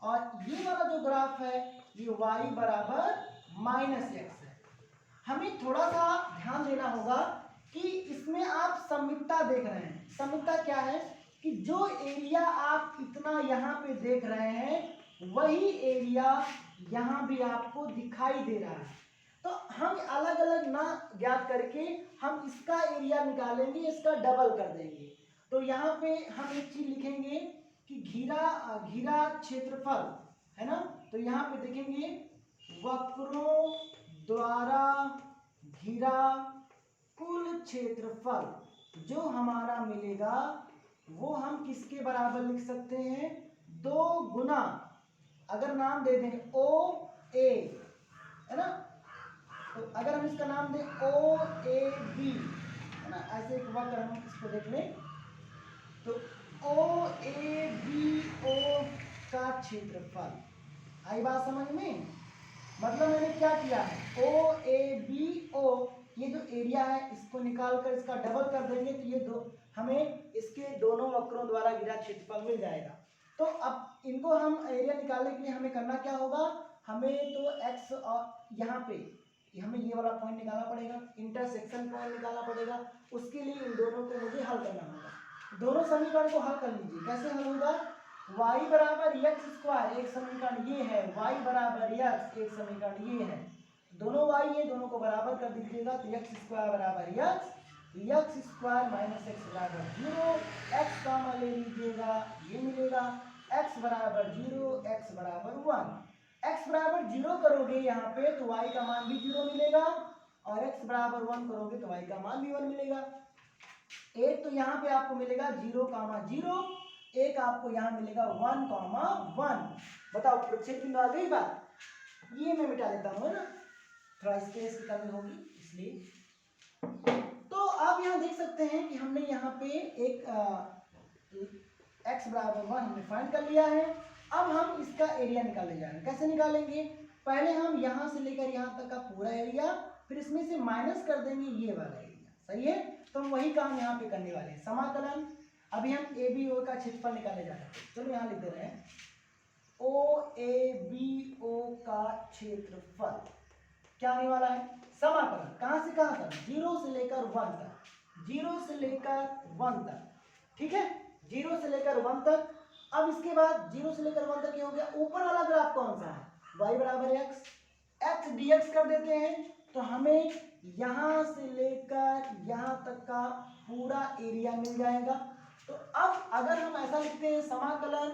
Speaker 1: और ये वाला जो ग्राफ है ये y बराबर माइनस x है। हमें थोड़ा सा ध्यान देना होगा कि इसमें आप सममितता देख रहे हैं। सममितता क्या है कि जो एरिया आप इतना यहाँ पे देख रहे हैं वही एरिया यहाँ भी आपको दिखाई दे रहा है। तो हम अलग अलग ना ज्ञात करके हम इसका एरिया निकालेंगे, इसका डबल कर देंगे। तो यहाँ पे हम एक चीज लिखेंगे कि घिरा क्षेत्रफल है ना। तो यहाँ पे देखेंगे वक्रों द्वारा घिरा कुल क्षेत्रफल जो हमारा मिलेगा वो हम किसके बराबर लिख सकते हैं, 2 गुना, अगर नाम दे दें ओ ए है ना, तो अगर हम इसका नाम दें ओ ए बी है ना, ऐसे एक वक्र हम इसको देख लें तो ओ ए बी ओ का क्षेत्रफल। आई बात समझ में, मतलब मैंने क्या किया है, ओ ए बी ओ ये जो एरिया है इसको निकाल कर इसका डबल कर देंगे तो ये दो हमें इसके दोनों वक्रों द्वारा घिरा क्षेत्रफल मिल जाएगा। तो अब इनको हम एरिया निकालने के लिए हमें करना क्या होगा, हमें तो x और यहाँ पे हमें ये वाला पॉइंट निकालना पड़ेगा, इंटरसेक्शन पॉइंट निकालना पड़ेगा। उसके लिए इन दोनों को मुझे हल करना होगा। दोनों समीकरण को हल कर लीजिए। कैसे हल होगा, y बराबर x स्क्वायर एक समीकरण ये है, y बराबर x एक समीकरण ये है। दोनों y है, दोनों को बराबर कर दीजिएगा तो x स्क्वायर बराबर x स्क्वायर माइनस एक्स बराबर 0, x कॉमा ले लीजिएगा, ये मिलेगा x बराबर 0, x बराबर 1। x बराबर 0 करोगे यहाँ पे तो y का मान भी 0 मिलेगा, और x बराबर 1 करोगे तो y का मान भी 1 मिलेगा। एक तो यहाँ पे आपको मिलेगा 0,0, एक आपको यहाँ मिलेगा 1,1। बताओ प्रक्षेप बिंदु आ गई बात। ये मैं मिटा देता हूँ ना, थोड़ा स्पेस की कमी होगी इसलिए। तो आप यहाँ देख सकते हैं कि हमने यहाँ पे एक x बराबर 1 हमने फाइंड कर लिया है। अब हम इसका एरिया निकालने जा रहे हैं। कैसे निकालेंगे, पहले हम यहाँ से लेकर यहाँ तक का पूरा एरिया, फिर इसमें से माइनस कर देंगे ये वाला एरिया। सही है, तो हम वही काम यहाँ पे करने वाले हैं। समाकलन, अभी हम ए बी ओ का क्षेत्रफल निकालने जा रहे हैं। चलो यहाँ लिख दे रहे हैं ओ ए बी ओ का क्षेत्रफल क्या आने वाला है, समाकलन कहाँ से कहाँ तक, 0 से लेकर 1 तक, 0 से लेकर 1 तक, ठीक है, 0 से लेकर 1 तक। अब इसके बाद 0 से लेकर 1 तक ये हो गया। ऊपर वाला ग्राफ कौन सा है, y बराबर x dx कर देते हैं तो हमें यहाँ से लेकर यहाँ तक का पूरा एरिया मिल जाएगा। तो अब अगर हम ऐसा लिखते हैं समाकलन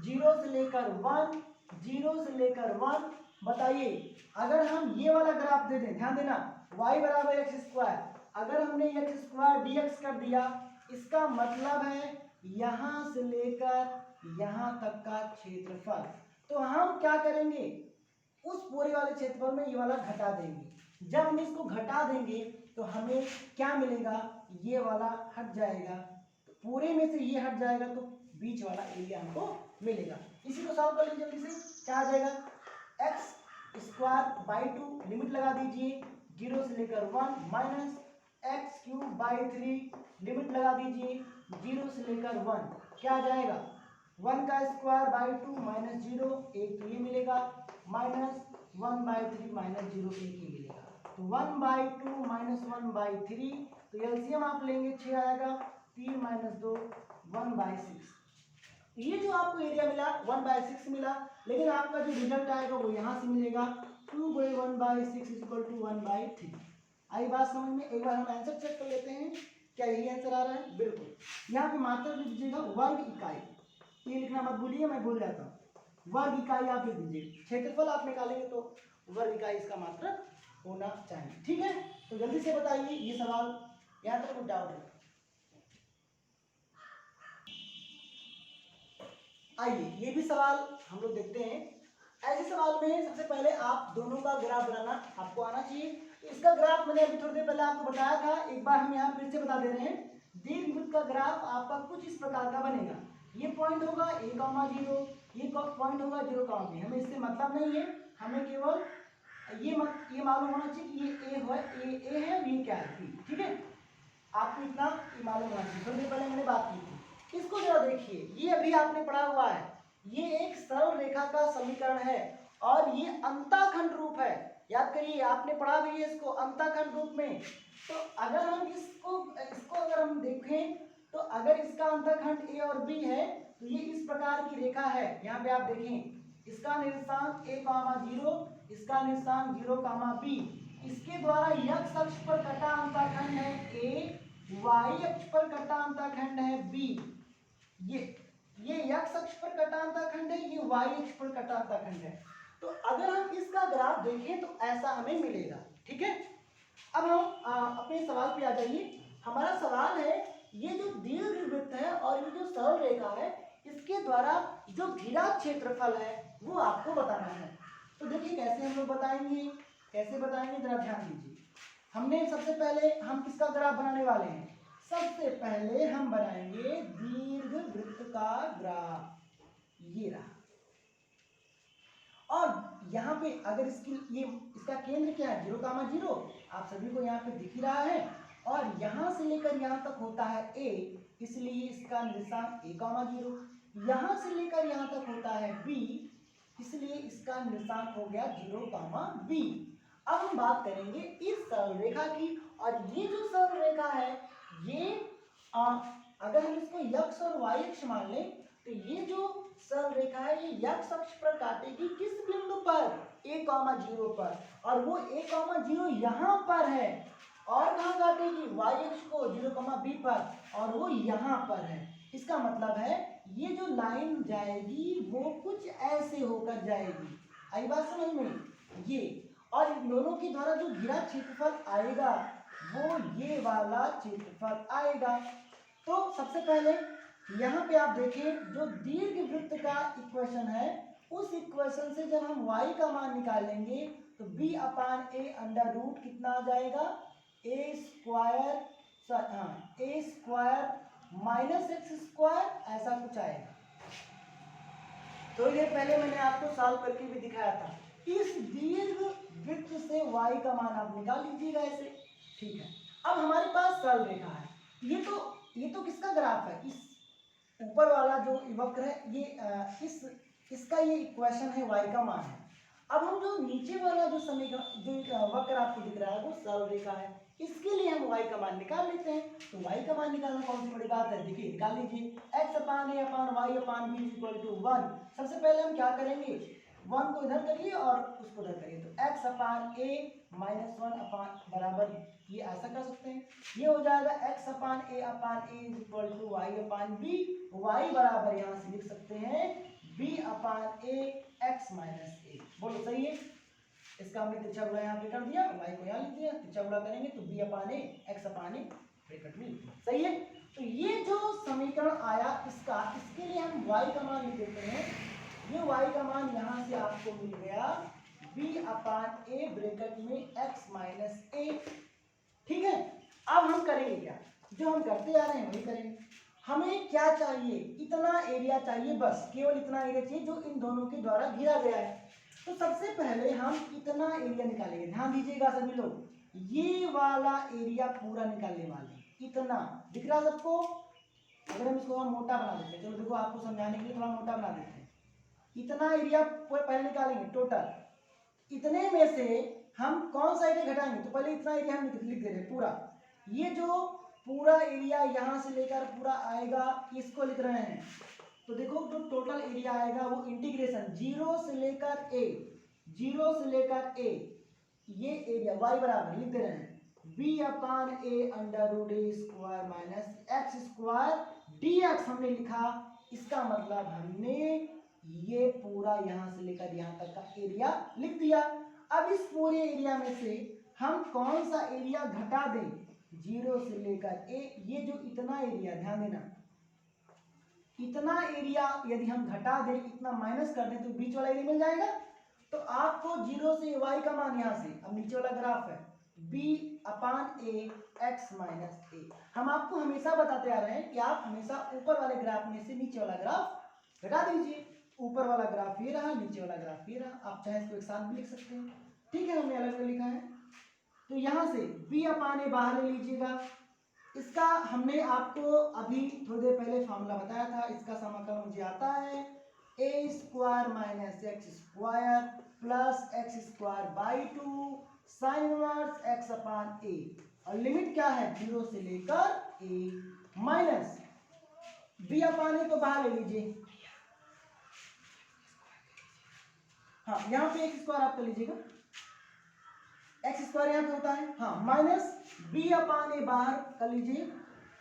Speaker 1: 0 से लेकर 1, 0 से लेकर 1, बताइए अगर हम ये वाला ग्राफ दे दें, ध्यान देना y बराबर एक्स स्क्वायर, अगर हमने एक्स स्क्वायर dx कर दिया, इसका मतलब है यहाँ से लेकर यहाँ तक का क्षेत्रफल। तो हम क्या करेंगे, उस पूरे वाले क्षेत्रफल में ये वाला घटा देंगे। जब हम इसको घटा देंगे तो हमें क्या मिलेगा, ये वाला हट जाएगा, तो पूरे में से ये हट जाएगा तो बीच वाला एरिया हमको मिलेगा। इसी को सॉल्व कर लीजिए जल्दी से। क्या आ जाएगा, एक्स स्क्वायर बाई 2 लिमिट लगा दीजिए 0 से लेकर 1 minus x cube by 3 limit लगा दीजिए 0 से लेकर 1, क्या आ जाएगा 1 का स्क्वायर बाई 2 माइनस 0, एक तो ये मिलेगा, माइनस 1 बाई 3 माइनस 0, एक ही मिलेगा। तो 1 बाई 2 माइनस 1 बाई 3, तो एलसीएम आप लेंगे 6 आएगा, 3 माइनस 2 1 बाई 6। ये जो आपको एरिया मिला 1 बाई 6 मिला, लेकिन आपका जो रिजल्ट आएगा वो यहाँ से मिलेगा 2 by 1 by 6 equal to 1 by 3। आई बात समझ में। एक बार हम आंसर चेक कर लेते हैं, क्या यही आंसर आ रहा है, बिल्कुल। यहाँ पे मात्रा लिख दीजिएगा वर्ग इकाई, ये लिखना मत भूलिए, मैं भूल जाता हूँ। वर्ग इकाई आप लिख दीजिए, क्षेत्रफल आप निकालेंगे तो वर्ग इकाई इसका मात्रा होना चाहिए, ठीक है। तो जल्दी से बताइए ये सवाल, यहाँ तक कुछ डाउट है, आइए ये भी सवाल हम लोग देखते हैं। ऐसे सवाल में सबसे पहले आप दोनों का ग्राफ बनाना आपको आना चाहिए। तो इसका ग्राफ मैंने अभी थोड़ी देर पहले आपको बताया था, एक बार हम यहाँ फिर से बता दे रहे हैं। दीर्घवृत्त का ग्राफ आपका कुछ इस प्रकार का बनेगा। ये पॉइंट होगा a,0, ये पॉइंट होगा 0,b। हमें इससे मतलब नहीं है, हमें केवल ये मालूम होना चाहिए कि ये a है, ये क्या है, ठीक है। आपको इतना मालूम होना चाहिए। थोड़ी देर पहले मैंने बात की थी। इसको जरा देखिए, ये अभी आपने पढ़ा हुआ है, ये एक सरल रेखा का समीकरण है और ये अंतःखंड रूप है। याद करिए, आपने पढ़ा भी है इसको अंतःखंड रूप में। तो अगर हम इसको अगर हम देखें तो अगर इसका अंतःखंड ए और बी है तो ये इस प्रकार की रेखा है। यहाँ पे आप देखें, इसका निर्देशांक a,0, इसका निर्देशांक 0,b। इसके द्वारा x अक्ष पर कटा अंतःखंड है a, y अक्ष पर कटा अंतःखंड है b। ये x अक्ष पर कटा अंतःखंड है, ये y अक्ष पर कटा अंतःखंड है। तो अगर हम इसका ग्राफ देखें तो ऐसा हमें मिलेगा, ठीक है। अब हम अपने सवाल पे आ जाइए। हमारा सवाल है, ये जो दीर्घवृत्त है और ये जो सरल रेखा है, इसके द्वारा जो घिरा क्षेत्रफल है वो आपको बताना है। तो देखिए कैसे हम लोग बताएंगे, जरा ध्यान दीजिए। हमने सबसे पहले हम किसका ग्राफ बनाने वाले हैं, सबसे पहले हम बनाएंगे दीर्घवृत्त का ग्राफ, ये रहा। और यहाँ पे अगर इसका केंद्र क्या है 0,0, आप सभी को यहाँ पे दिख ही रहा है, और यहाँ से लेकर यहाँ तक होता है a, इसलिए इसका निर्देशांक a,0। यहाँ से लेकर यहाँ तक होता है b, इसलिए इसका निर्देशांक हो गया 0, b। अब हम बात करेंगे इस सरल रेखा की, और ये जो सरल रेखा है ये अगर हम इसको x और y अक्ष मान लें तो ये जो सरल रेखा है ये x अक्ष पर काटेगी किस बिंदु पर, a, 0 पर, और वो a, 0 यहाँ पर है, और कहाँ काटेगी y अक्ष को 0, b पर, और वो यहाँ पर है। इसका मतलब है ये जो लाइन जाएगी वो कुछ ऐसे होकर जाएगी। आई बात समझ में ये, और इन दोनों के द्वारा जो घिरा क्षेत्रफल आएगा वो ये वाला क्षेत्रफल आएगा। तो सबसे पहले यहाँ पे आप देखें जो दीर्घवृत्त का इक्वेशन है उस इक्वेशन से जब हम y का मान निकालेंगे तो b/a अंडर रूट कितना आ जाएगा, a square minus x square, ऐसा कुछ आएगा। तो ये पहले मैंने आपको सॉल्व करके भी दिखाया था। इस दीर्घवृत्त से y का मान आप निकाल लीजिएगा ऐसे, ठीक है। अब हमारे पास सरल रेखा है, ये तो किसका ग्राफ है, इस ऊपर वाला जो वक्र है ये इसका ये इक्वेशन है, y का मान है। अब हम जो नीचे वाला जो समीकरण जो वक्र आपको दिख रहा है वो सरल रेखा है, इसके लिए हम y का मान निकाल लेते हैं। तो y का मान निकालना कौन सी बड़ी बात है, देखिए निकाल लीजिए, x/a/y/b = 1। सबसे पहले हम क्या करेंगे, 1 को इधर करिए और उसको उधर करिए, तो x/a - 1 बराबर ये ऐसा कर सकते हैं, ये हो जाएगा x/a/a = y/b, y बराबर यहाँ से लिख सकते हैं b/a x - a। बोलो सही है, इसका हमने तिरछा गुणा यहाँ पे कर दिया, y को यहाँ लिख दिया, तिरछा गुणा करेंगे तो b/a x/a ब्रैकेट में सही है। तो ये जो समीकरण आया इसके लिए हम y का मान लिख देते हैं, ये y का मान यहाँ से आपको मिल गया b/a ब्रैकेट में x - a, ठीक है। अब हम करेंगे क्या, जो हम करते आ रहे हैं वही करेंगे। हमें क्या चाहिए, इतना एरिया चाहिए, बस केवल इतना एरिया चाहिए जो इन दोनों के द्वारा घिरा गया है। तो सबसे पहले हम इतना एरिया निकालेंगे, ध्यान दीजिएगा सभी लोग, ये वाला एरिया पूरा निकालने वाले, इतना दिख रहा है सबको। अगर हम इसको मोटा बना देते हैं, चलो देखो आपको समझाने के लिए थोड़ा मोटा बना देते हैं, इतना एरिया पहले निकालेंगे टोटल। इतने में से हम कौन सा एरिया घटाएंगे, तो पहले इतना एरिया हम लिख दे रहे पूरा, ये जो पूरा एरिया यहाँ से लेकर पूरा आएगा इसको लिख रहे हैं। तो देखो जो टोटल एरिया आएगा वो इंटीग्रेशन 0 से लेकर a ये एरिया y बराबर लिख दे रहे हैं b/a under root a square minus x square dx हमने लिखा। इसका मतलब हमने ये पूरा यहाँ से लेकर यहाँ तक का एरिया लिख दिया। अब इस पूरे एरिया में से हम कौन सा एरिया घटा दें, 0 से लेकर a, ये जो इतना एरिया, ध्यान देना, इतना एरिया यदि हम घटा दें, इतना माइनस कर दें तो बीच वाला एरिया मिल जाएगा। तो आपको 0 से y का मान यहाँ से, अब नीचे वाला ग्राफ है b/a x - a। हम आपको हमेशा बताते आ रहे हैं कि आप हमेशा ऊपर वाले ग्राफ में से नीचे वाला ग्राफ घटा दीजिए। ऊपर वाला ग्राफ ये रहा, नीचे वाला ग्राफ ये रहा, आप चाहे इसको एक साथ भी लिख सकते हैं, ठीक है, हमने अलग अलग लिखा है। तो यहाँ से b/a बाहर ले लीजिएगा, इसका हमने आपको अभी थोड़ी देर पहले फॉर्मूला बताया था, इसका समाकलन मुझे आता है a square minus x square plus x square by 2 sine inverse x/a, और लिमिट क्या है 0 से लेकर a, माइनस b/a तो बाहर ले लीजिए, हाँ यहाँ पे एक्स स्क्वायर आप कर लीजिएगा, एक्स स्क्वायर यहाँ पे होता है, हाँ, माइनस b/a बाहर कर लीजिए,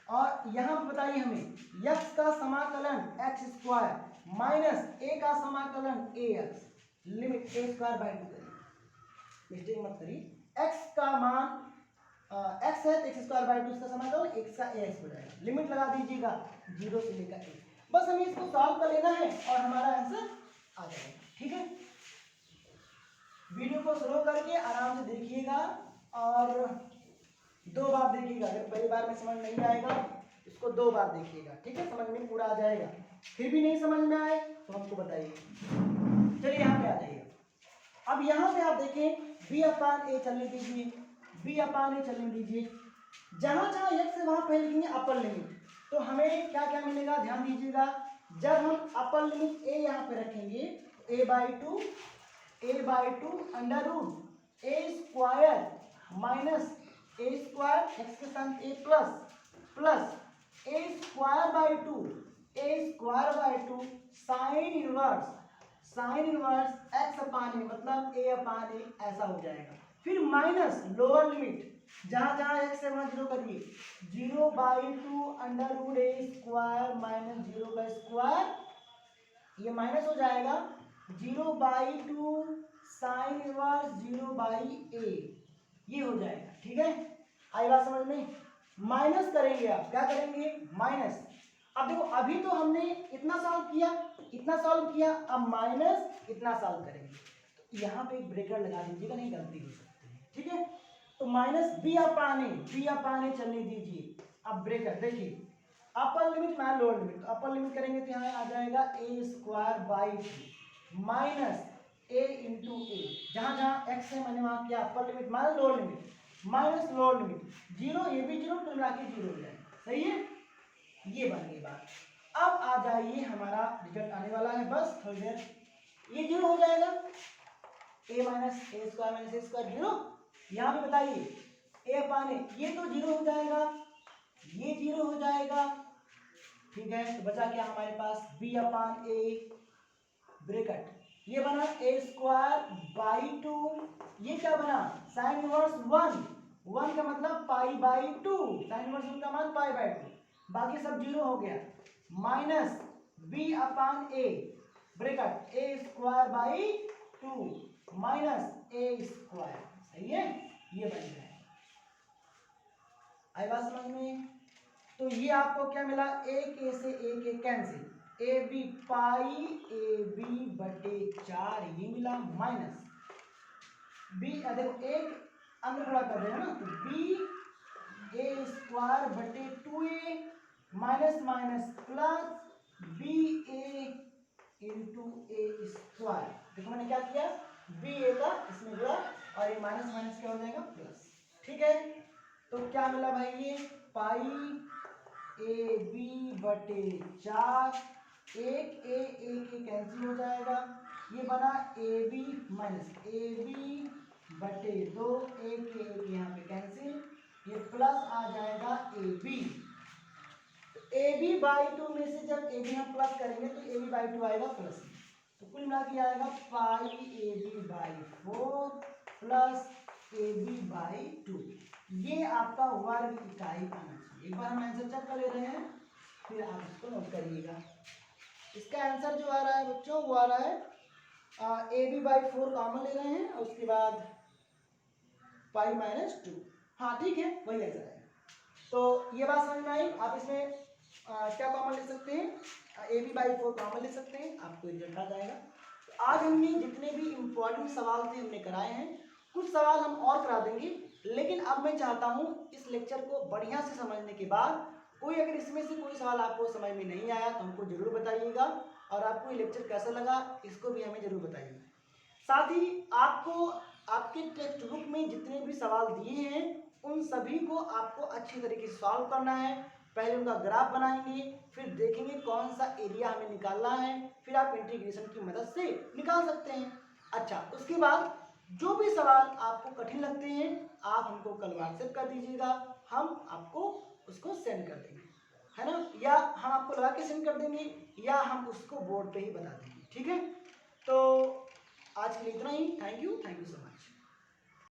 Speaker 1: और यहाँ पे बताइए हमें x का समाकलन एक्स स्क्वायर माइनस a का समाकलन ax, limit a square by 2 करिए, मिस्टेक मत करिए, x का मान x है तो एक्स स्क्वायर बाई 2 इसका समाकलन x का ax हो जाएगा, लिमिट लगा दीजिएगा 0 से लेकर a। बस हमें इसको सॉल्व कर लेना है और हमारा आंसर आ जाएगा, ठीक है। वीडियो को स्लो करके आराम से देखिएगा और 2 बार देखिएगा, अगर पहली बार में समझ नहीं आएगा इसको 2 बार देखिएगा, ठीक है, समझ में पूरा आ जाएगा। फिर भी नहीं समझ में आए तो हमको बताइए। चलिए यहाँ पे आ जाइएगा। अब यहाँ पे आप देखें b/a चलने दीजिए, b/a चलने दीजिए, जहाँ जहाँ x है वहाँ पहले लिखेंगे अपर लिमिट, तो हमें क्या क्या मिलेगा ध्यान दीजिएगा, जब हम अपर लिमिट ए यहाँ पे रखेंगे a/2 under root a square minus a square x के साथ a plus a square by two sine inverse x upon a मतलब ए अपान ए ऐसा हो जाएगा। फिर माइनस लोअर लिमिट जहां जहां एक्स है वहां जीरो करिए 0/2 under root a square minus 0/स्क्वायर ये माइनस हो जाएगा 0/2 साइन इनवर्स 0/a ये हो जाएगा। ठीक है, आई बात समझ में। माइनस करेंगे, आप क्या करेंगे माइनस। अब देखो अभी तो हमने इतना सॉल्व किया अब माइनस इतना सॉल्व करेंगे, तो यहाँ पे एक ब्रेकर लगा दीजिएगा, नहीं गलती हो सकती है। ठीक है, तो माइनस बी अपान ए चलने दीजिए। अब ब्रेकर देखिए upper limit minus lower limit, तो अपर लिमिट करेंगे तो यहाँ आ जाएगा a square by two minus a into a, जहाँ जहाँ एक्स है मैंने वहाँ किया upper limit minus lower limit zero, ये भी जीरो तो मिला के जीरो हो जाएगा। सही है, ये बन गई बात। अब आ जाइए हमारा रिजल्ट आने वाला है, बस थोड़ी देर ये जीरो हो जाएगा ए minus a square minus a square zero. यहाँ पे बताइए ए अपान ए ये तो जीरो हो जाएगा, ये जीरो हो जाएगा। ठीक है, तो बचा क्या हमारे पास बी अपान ए ब्रैकेट ये बना ए स्क्वायर बाई टू, ये क्या बना साइन इनवर्स 1 का मतलब pi by two, sine inverse 1 का मान पाई बाई टू, बाकी सब जीरो हो गया minus b upon a bracket a square by two minus a square. सही है, ये बन जाएगा। आई बात समझ में। तो ये आपको क्या मिला, एक ए से एक a cancel, a b pi a b बटे 4 ये मिला माइनस बी, देखो एक अंदर खड़ा कर रहे हैं ना, तो बी ए स्क्वायर बटे 2a minus minus plus b a into a square. देखो मैंने क्या किया, बी ए का इसमें जोड़ा और ये माइनस माइनस क्या हो जाएगा प्लस। ठीक है, तो क्या मिला भाई, ये पाई ए बी बटे 4, एक ए कैंसिल हो जाएगा, ये बना a b minus a b बटे 2, एक यहाँ पे कैंसिल, ये प्लस आ जाएगा a b. A b by two में से जब ए बी हम प्लस करेंगे तो ए बी बाई टू आएगा प्लस, तो कुल मिला के आएगा pi a b by 4 plus a b by 2। ये आपका वर्ग इकाई आना चाहिए। एक बार हम आंसर चेक कर ले रहे हैं, फिर आप इसको नोट करिएगा। इसका आंसर जो आ रहा है बच्चों वो आ रहा है ए बी बाई 4 कॉमन ले रहे हैं और उसके बाद पाई माइनस 2। हाँ ठीक है, वही आंसर है। तो ये बात समझ में आई। आप इसमें क्या कॉमन ले सकते हैं, ए बी बाई 4 कॉमन ले सकते हैं, आपको रिजल्ट आ जाएगा। तो आज हमने जितने भी इम्पोर्टेंट सवाल थे हमने कराए हैं, कुछ सवाल हम और करा देंगे, लेकिन अब मैं चाहता हूँ इस लेक्चर को बढ़िया से समझने के बाद कोई अगर इसमें से कोई सवाल आपको समझ में नहीं आया तो हमको जरूर बताइएगा, और आपको ये लेक्चर कैसा लगा इसको भी हमें जरूर बताइएगा। साथ ही आपको आपके टेक्स्ट बुक में जितने भी सवाल दिए हैं उन सभी को आपको अच्छी तरीके से सॉल्व करना है। पहले उनका ग्राफ बनाएंगे, फिर देखेंगे कौन सा एरिया हमें निकालना है, फिर आप इंटीग्रेशन की मदद से निकाल सकते हैं। अच्छा, उसके बाद जो भी सवाल आपको कठिन लगते हैं आप हमको कल व्हाट्सएप कर दीजिएगा, हम आपको उसको सेंड कर देंगे, है ना, या हम आपको लगा के सेंड कर देंगे या हम उसको बोर्ड पे ही बता देंगे। ठीक है, तो आज के लिए इतना ही। Thank you so much.